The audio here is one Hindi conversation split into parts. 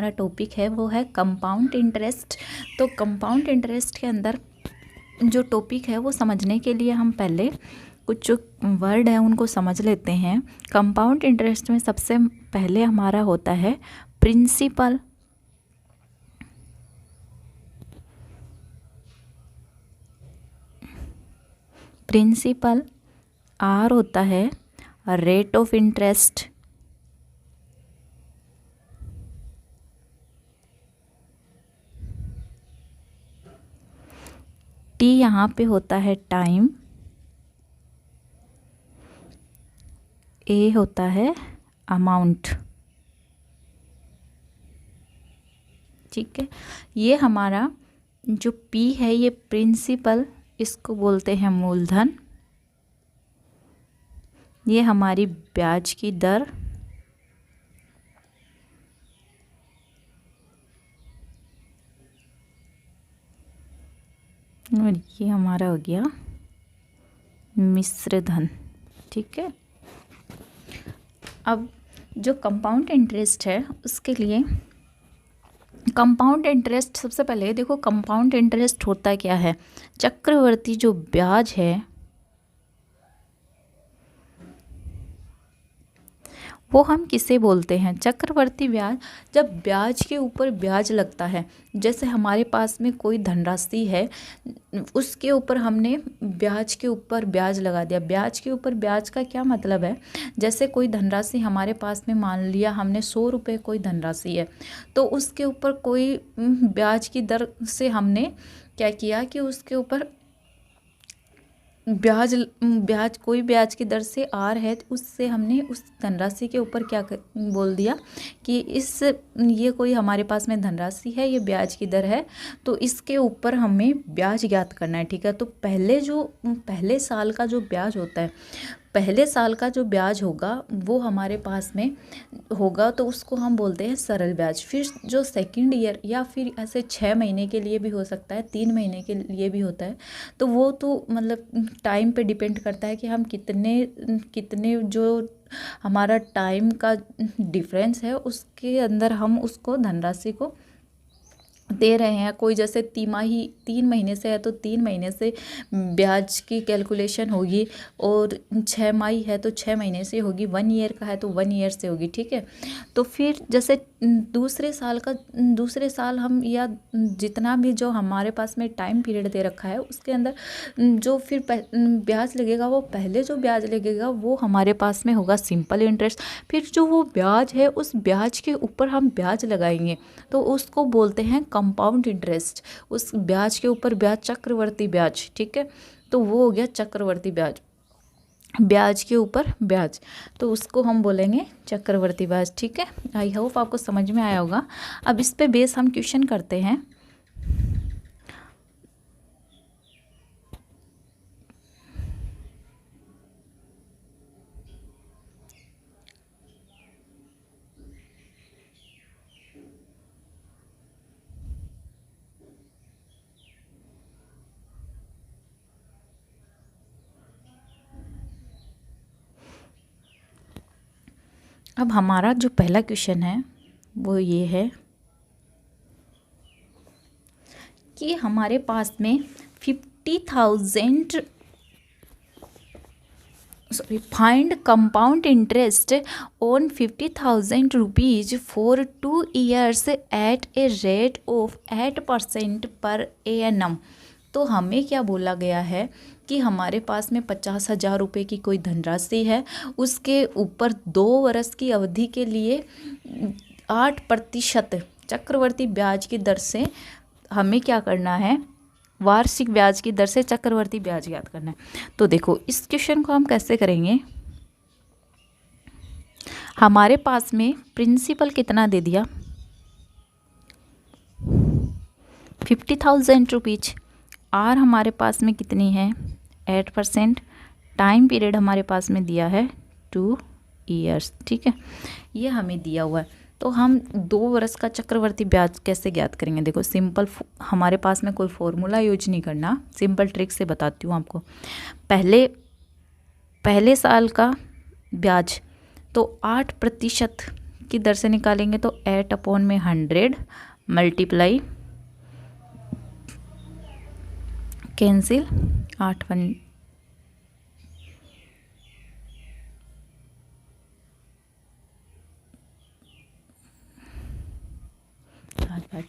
हमारा टॉपिक है वो है कंपाउंड इंटरेस्ट। तो कंपाउंड इंटरेस्ट के अंदर जो टॉपिक है वो समझने के लिए हम पहले कुछ जो वर्ड है उनको समझ लेते हैं। कंपाउंड इंटरेस्ट में सबसे पहले हमारा होता है प्रिंसिपल, आर होता है रेट ऑफ इंटरेस्ट, टी यहाँ पे होता है टाइम, ए होता है अमाउंट। ठीक है, ये हमारा जो पी है ये प्रिंसिपल, इसको बोलते हैं मूलधन। ये हमारी ब्याज की दर, और ये हमारा हो गया मिश्र धन। ठीक है, अब जो कंपाउंड इंटरेस्ट है उसके लिए कंपाउंड इंटरेस्ट सबसे पहले देखो, कंपाउंड इंटरेस्ट होता क्या है। चक्रवर्ती जो ब्याज है वो हम किसे बोलते हैं, चक्रवर्ती ब्याज। जब ब्याज के ऊपर ब्याज लगता है, जैसे हमारे पास में कोई धनराशि है, उसके ऊपर हमने ब्याज के ऊपर ब्याज लगा दिया। ब्याज के ऊपर ब्याज का क्या मतलब है, जैसे कोई धनराशि हमारे पास में, मान लिया हमने 100 रुपये कोई धनराशि है, तो उसके ऊपर कोई ब्याज की दर से हमने क्या किया कि उसके ऊपर ब्याज कोई ब्याज की दर से आर है, तो उससे हमने उस धनराशि के ऊपर क्या बोल दिया कि ये कोई हमारे पास में धनराशि है, ये ब्याज की दर है, तो इसके ऊपर हमें ब्याज ज्ञात करना है। ठीक है, तो पहले साल का जो ब्याज होता है, पहले साल का जो ब्याज होगा वो हमारे पास में होगा, तो उसको हम बोलते हैं सरल ब्याज। फिर जो सेकंड ईयर या फिर ऐसे 6 महीने के लिए भी हो सकता है, 3 महीने के लिए भी होता है, तो वो तो मतलब टाइम पे डिपेंड करता है कि हम कितने जो हमारा टाइम का डिफरेंस है उसके अंदर हम उसको धनराशि को दे रहे हैं। कोई जैसे तिमाही 3 महीने से है तो 3 महीने से ब्याज की कैलकुलेशन होगी, और 6 माही है तो 6 महीने से होगी, 1 ईयर का है तो 1 ईयर से होगी। ठीक है, तो फिर जैसे दूसरे साल हम, या जितना भी जो हमारे पास में टाइम पीरियड दे रखा है उसके अंदर जो फिर ब्याज लगेगा, वो पहले जो ब्याज लगेगा वो हमारे पास में होगा सिंपल इंटरेस्ट। फिर जो वो ब्याज है उस ब्याज के ऊपर हम ब्याज लगाएंगे तो उसको बोलते हैं कंपाउंड इंटरेस्ट। उस ब्याज के ऊपर ब्याज, चक्रवर्ती ब्याज। ठीक है, तो वो हो गया चक्रवर्ती ब्याज, ब्याज के ऊपर ब्याज, तो उसको हम बोलेंगे चक्रवर्ती ब्याज। ठीक है, आई होप आपको समझ में आया होगा। अब इस पे बेस हम क्वेश्चन करते हैं। अब हमारा जो पहला क्वेश्चन है वो ये है कि हमारे पास में 50,000 find compound interest on 50,000 rupees for 2 years at a rate of 8% पर annum। तो हमें क्या बोला गया है कि हमारे पास में 50,000 रुपये की कोई धनराशि है, उसके ऊपर 2 वर्ष की अवधि के लिए 8% चक्रवर्ती ब्याज की दर से हमें क्या करना है, वार्षिक ब्याज की दर से चक्रवर्ती ब्याज ज्ञात करना है। तो देखो इस क्वेश्चन को हम कैसे करेंगे, हमारे पास में प्रिंसिपल कितना दे दिया, 50,000 रुपीज, आर हमारे पास में कितनी है 8%, टाइम पीरियड हमारे पास में दिया है 2 years। ठीक है, ये हमें दिया हुआ है। तो हम 2 वर्ष का चक्रवर्ती ब्याज कैसे ज्ञात करेंगे, देखो सिंपल, हमारे पास में कोई फॉर्मूला यूज नहीं करना, सिंपल ट्रिक से बताती हूँ आपको। पहले साल का ब्याज तो 8% की दर से निकालेंगे तो 8/100 मल्टीप्लाई, कैंसिल, 8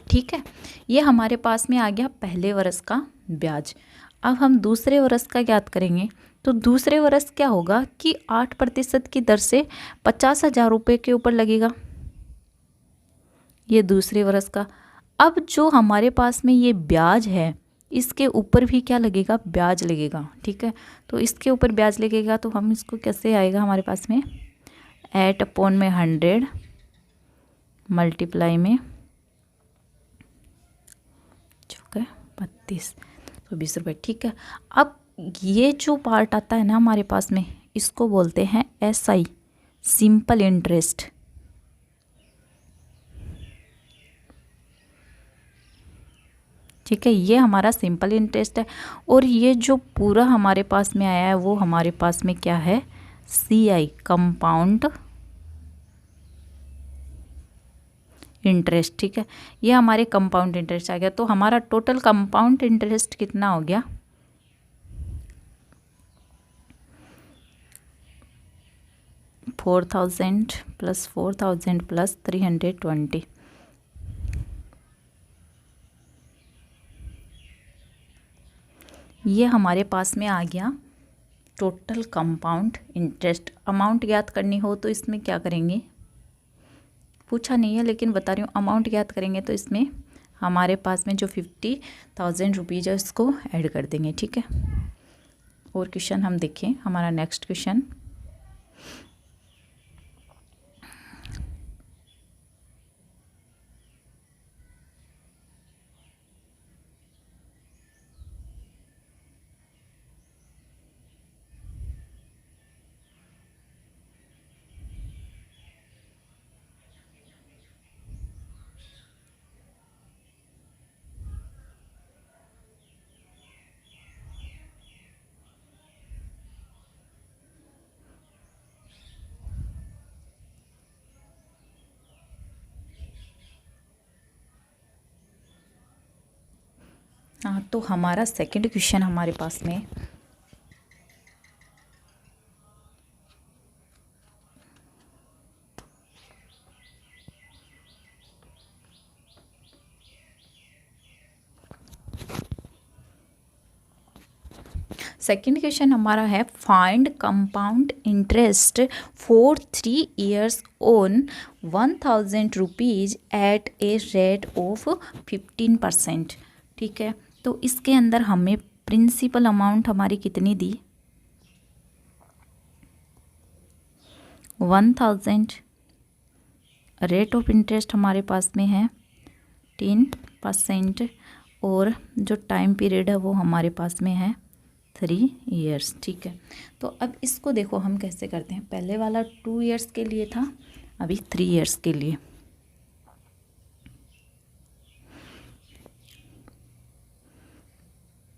ठीक है। ये हमारे पास में आ गया पहले वर्ष का ब्याज। अब हम दूसरे वर्ष का ज्ञात करेंगे। तो दूसरे वर्ष क्या होगा कि 8% की दर से 50,000 रुपये के ऊपर लगेगा, ये दूसरे वर्ष का। अब जो हमारे पास में ये ब्याज है इसके ऊपर भी क्या लगेगा, ब्याज लगेगा। ठीक है, तो इसके ऊपर ब्याज लगेगा तो हम इसको कैसे आएगा हमारे पास में 8/100 मल्टीप्लाई में 32, तो 20 रुपये। ठीक है, अब ये जो पार्ट आता है ना हमारे पास में, इसको बोलते हैं SI, सिंपल इंटरेस्ट। ठीक है, ये हमारा सिंपल इंटरेस्ट है। और ये जो पूरा हमारे पास में आया है वो हमारे पास में क्या है, CI, कंपाउंड इंटरेस्ट। ठीक है, ये हमारे कंपाउंड इंटरेस्ट आ गया। तो हमारा टोटल कंपाउंड इंटरेस्ट कितना हो गया, 4,000 + 4,000 + 320। ये हमारे पास में आ गया टोटल कंपाउंड इंटरेस्ट। अमाउंट ज्ञात करनी हो तो इसमें क्या करेंगे, पूछा नहीं है लेकिन बता रही हूँ, अमाउंट ज्ञात करेंगे तो इसमें हमारे पास में जो 50,000 रुपीज़ है उसको ऐड कर देंगे। ठीक है, और क्वेश्चन हम देखें, हमारा नेक्स्ट क्वेश्चन, हाँ, तो हमारा सेकंड क्वेश्चन हमारे पास में सेकंड क्वेश्चन हमारा है, find compound interest for 3 years on 1,000 rupees at a rate of 15%। ठीक है, तो इसके अंदर हमें प्रिंसिपल अमाउंट हमारी कितनी दी, 1,000, रेट ऑफ इंटरेस्ट हमारे पास में है 10%, और जो टाइम पीरियड है वो हमारे पास में है 3 years। ठीक है, तो अब इसको देखो हम कैसे करते हैं। पहले वाला 2 years के लिए था, अभी 3 years के लिए।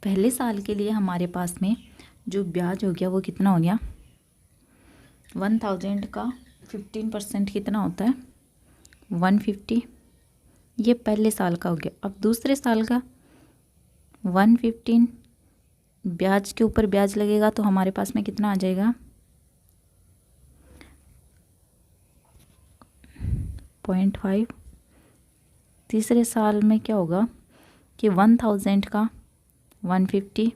पहले साल के लिए हमारे पास में जो ब्याज हो गया वो कितना हो गया, 1,000 का 15% कितना होता है, 150। ये पहले साल का हो गया। अब दूसरे साल का 115, ब्याज के ऊपर ब्याज लगेगा तो हमारे पास में कितना आ जाएगा, 0.5। तीसरे साल में क्या होगा कि 1,000 का 150,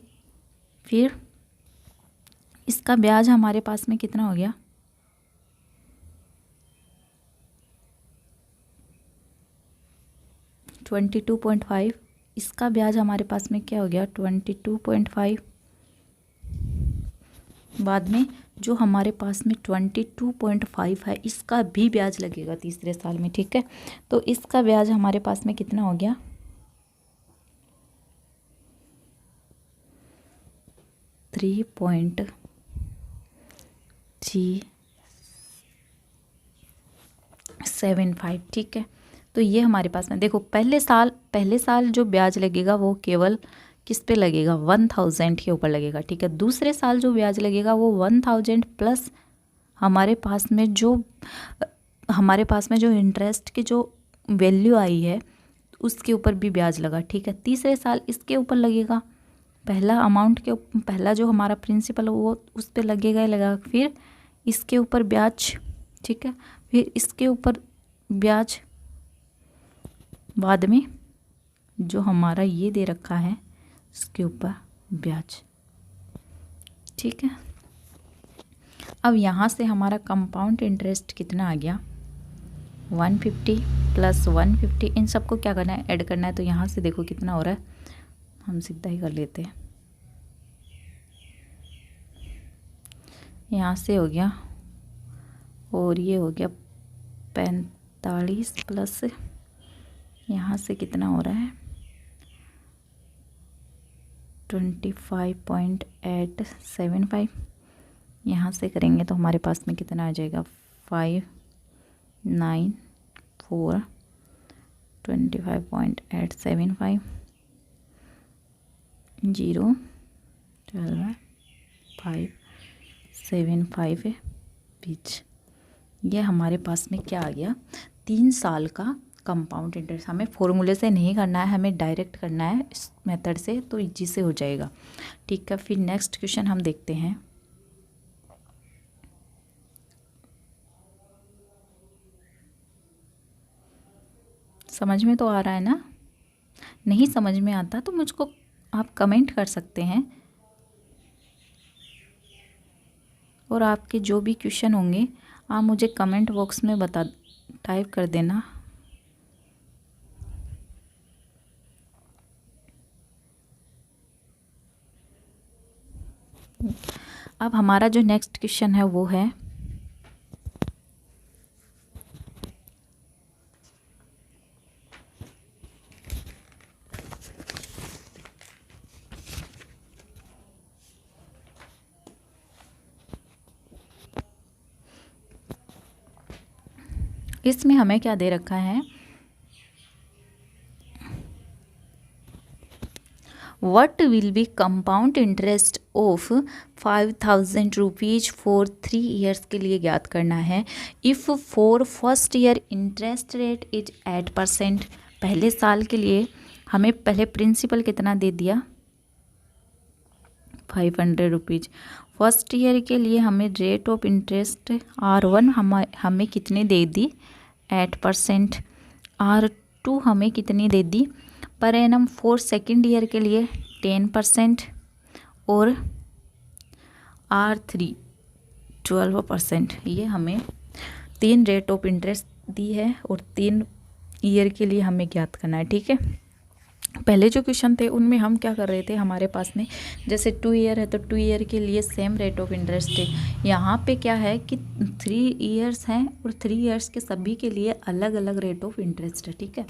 फिर इसका ब्याज हमारे पास में कितना हो गया, 22.5। इसका ब्याज हमारे पास में क्या हो गया, 22.5। बाद में जो हमारे पास में 22.5 है इसका भी ब्याज लगेगा तीसरे साल में। ठीक है, तो इसका ब्याज हमारे पास में कितना हो गया, 3.375। ठीक है, तो ये हमारे पास में देखो पहले साल जो ब्याज लगेगा वो केवल किस पे लगेगा, 1,000 के ऊपर लगेगा। ठीक है, दूसरे साल जो ब्याज लगेगा वो 1,000 प्लस हमारे पास में जो हमारे पास में जो इंटरेस्ट की जो वैल्यू आई है उसके ऊपर भी ब्याज लगा, ठीक है। तीसरे साल इसके ऊपर लगेगा, पहला अमाउंट के पहला जो हमारा प्रिंसिपल वो उस पर लगेगा ही लगा, फिर इसके ऊपर ब्याज, ठीक है, फिर इसके ऊपर ब्याज, बाद में जो हमारा ये दे रखा है इसके ऊपर ब्याज, ठीक है। अब यहाँ से हमारा कंपाउंड इंटरेस्ट कितना आ गया, 150 प्लस 150, इन सबको क्या करना है, ऐड करना है। तो यहाँ से देखो कितना हो रहा है, हम सीधा ही कर लेते हैं। यहाँ से हो गया और ये हो गया 45 प्लस यहाँ से कितना हो रहा है 25.875, यहाँ से करेंगे तो हमारे पास में कितना आ जाएगा 594, 25.875 0 12 575 है बीच। ये हमारे पास में क्या आ गया, 3 साल का कंपाउंड इंटरेस्ट। हमें फॉर्मूले से नहीं करना है, हमें डायरेक्ट करना है इस मेथड से, तो इजी से हो जाएगा, ठीक है। फिर नेक्स्ट क्वेश्चन हम देखते हैं। समझ में तो आ रहा है ना? नहीं समझ में आता तो मुझको आप कमेंट कर सकते हैं, और आपके जो भी क्वेश्चन होंगे आप मुझे कमेंट बॉक्स में टाइप कर देना। अब हमारा जो नेक्स्ट क्वेश्चन है वो है इसमें हमें क्या दे रखा है, What will be compound interest of 5000 rupees for 3 years के लिए ज्ञात करना है। If for first year interest rate is 8%, पहले साल के लिए हमें पहले प्रिंसिपल कितना दे दिया 500 रुपीज़। फर्स्ट ईयर के लिए हमें रेट ऑफ इंटरेस्ट R1 हमें कितनी दे दी 8%, R2 हमें कितनी दे दी per annum for second year के लिए 10% और R3 12%। ये हमें 3 रेट ऑफ इंटरेस्ट दी है और 3 ईयर के लिए हमें ज्ञात करना है, ठीक है। पहले जो क्वेश्चन थे उनमें हम क्या कर रहे थे, हमारे पास में जैसे 2 ईयर है तो 2 ईयर के लिए सेम रेट ऑफ इंटरेस्ट है। यहाँ पे क्या है कि 3 ईयर्स हैं और 3 ईयर्स के सभी के लिए अलग अलग रेट ऑफ इंटरेस्ट है, ठीक है।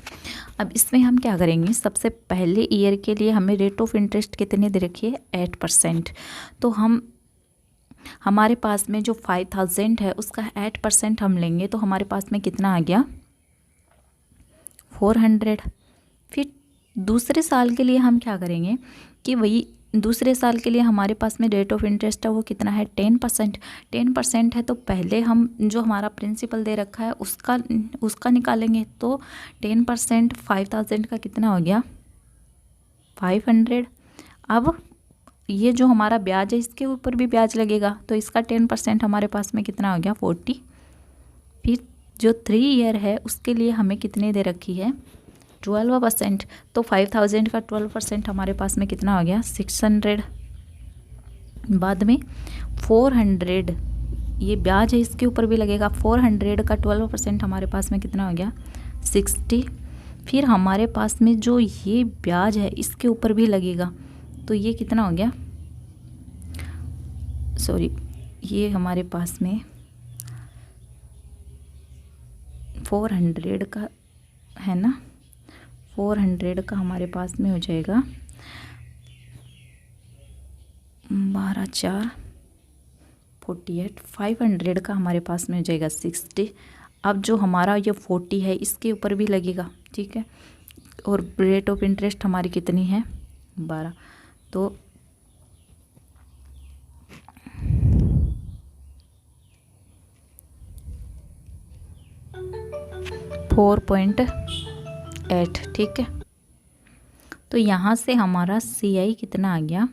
अब इसमें हम क्या करेंगे, सबसे पहले ईयर के लिए हमें रेट ऑफ इंटरेस्ट कितने दे रखी है 8%। तो हमारे पास में जो 5000 है उसका 8% हम लेंगे तो हमारे पास में कितना आ गया 400। फिर दूसरे साल के लिए हम क्या करेंगे कि वही दूसरे साल के लिए हमारे पास में रेट ऑफ इंटरेस्ट है वो कितना है 10% है। तो पहले हम जो हमारा प्रिंसिपल दे रखा है उसका निकालेंगे तो 10% 5000 का कितना हो गया 500। अब ये जो हमारा ब्याज है इसके ऊपर भी ब्याज लगेगा तो इसका 10% हमारे पास में कितना हो गया 40। फिर जो 3 ईयर है उसके लिए हमें कितने दे रखी है 12%। तो 5000 का 12% हमारे पास में कितना हो गया 600। बाद में 400 ये ब्याज है इसके ऊपर भी लगेगा, 400 का 12% हमारे पास में कितना हो गया 60। फिर हमारे पास में जो ये ब्याज है इसके ऊपर भी लगेगा तो ये कितना हो गया, सॉरी ये हमारे पास में 400 का है ना, 400 का हमारे पास में हो जाएगा 12 4 48। 500 का हमारे पास में हो जाएगा 60। अब जो हमारा ये 40 है इसके ऊपर भी लगेगा, ठीक है। और रेट ऑफ इंटरेस्ट हमारी कितनी है 12। तो 4.8, ठीक है। तो यहाँ से हमारा CI कितना आ गया,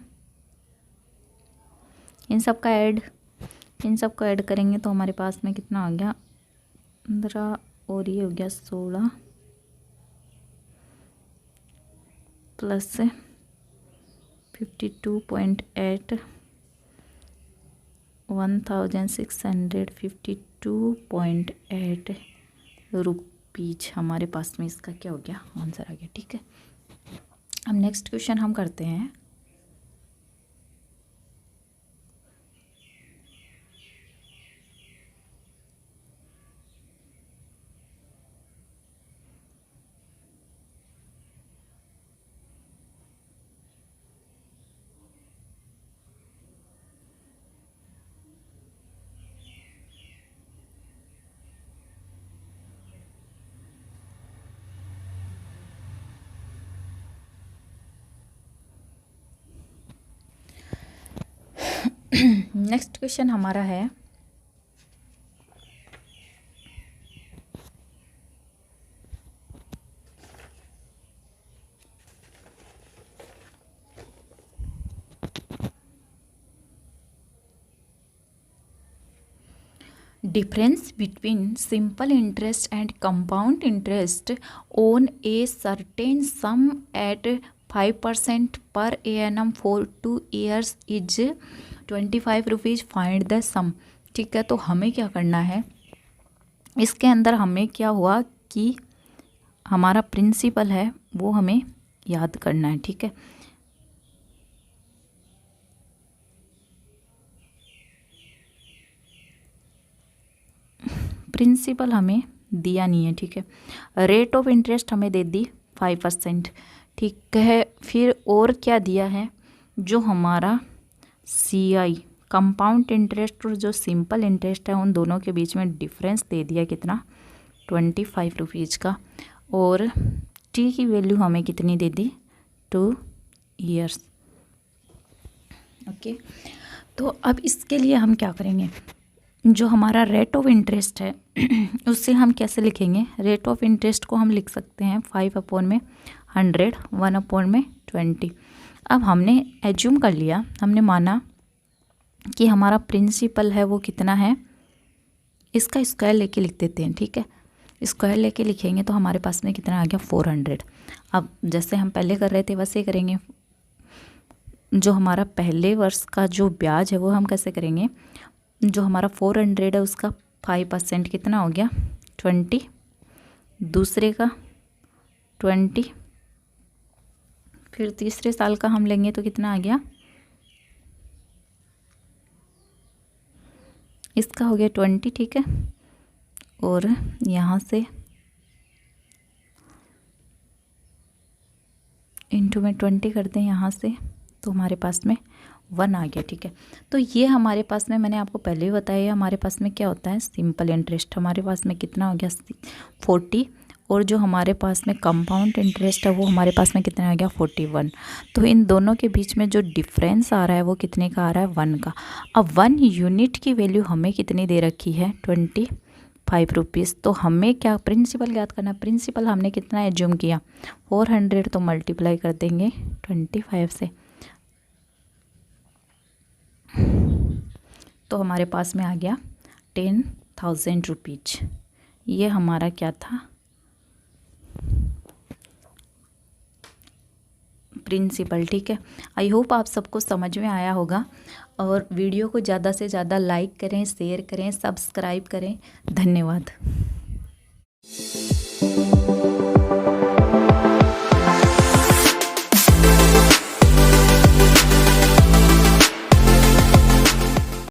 इन सब को ऐड करेंगे तो हमारे पास में कितना आ गया 15 और ये हो गया 16 प्लस 52.8 1652.8 रुपीज हमारे पास में इसका क्या हो गया, आंसर आ गया, ठीक है। अब नेक्स्ट क्वेश्चन हम करते हैं। नेक्स्ट क्वेश्चन हमारा है difference between simple interest and compound interest on a certain sum at 5% per annum for 2 years is 25 rupees, find the sum, ठीक है। तो हमें क्या करना है, इसके अंदर हमें क्या हुआ कि हमारा प्रिंसिपल है वो हमें याद करना है, ठीक है। प्रिंसिपल हमें दिया नहीं है, ठीक है। रेट ऑफ इंटरेस्ट हमें दे दी 5%, ठीक है। फिर और क्या दिया है, जो हमारा CI कंपाउंड इंटरेस्ट और जो सिंपल इंटरेस्ट है उन दोनों के बीच में डिफरेंस दे दिया कितना 25 रुपीज़ का, और T की वैल्यू हमें कितनी दे दी 2 ईयर्स, ओके। तो अब इसके लिए हम क्या करेंगे, जो हमारा रेट ऑफ इंटरेस्ट है उससे हम कैसे लिखेंगे, रेट ऑफ इंटरेस्ट को हम लिख सकते हैं 5/100, 1/20। अब हमने एज्यूम कर लिया, हमने माना कि हमारा प्रिंसिपल है वो कितना है, इसका स्क्वायर लेके लिख देते हैं, ठीक है। स्क्वायर लेके लिखेंगे तो हमारे पास में कितना आ गया 400। अब जैसे हम पहले कर रहे थे वैसे ही करेंगे। जो हमारा पहले वर्ष का जो ब्याज है वो हम कैसे करेंगे, जो हमारा 400 है उसका 5% कितना हो गया 20, दूसरे का 20, फिर तीसरे साल का हम लेंगे तो कितना आ गया, इसका हो गया 20, ठीक है। और यहाँ से इंटू में 20 करते हैं यहाँ से, तो हमारे पास में 1 आ गया, ठीक है। तो ये हमारे पास में, मैंने आपको पहले ही बताया, हमारे पास में क्या होता है सिंपल इंटरेस्ट, हमारे पास में कितना हो गया 40, और जो हमारे पास में कंपाउंड इंटरेस्ट है वो हमारे पास में कितना आ गया 41। तो इन दोनों के बीच में जो डिफरेंस आ रहा है वो कितने का आ रहा है 1 का। अब 1 यूनिट की वैल्यू हमें कितनी दे रखी है 25 रुपीज़। तो हमें क्या प्रिंसिपल याद करना है, प्रिंसिपल हमने कितना एज्यूम किया 400, तो मल्टीप्लाई कर देंगे 25 से, तो हमारे पास में आ गया 10,000 रुपीज। ये हमारा क्या था प्रिंसिपल, ठीक है। आई होप आप सबको समझ में आया होगा, और वीडियो को ज़्यादा से ज़्यादा लाइक करें, शेयर करें, सब्सक्राइब करें। धन्यवाद।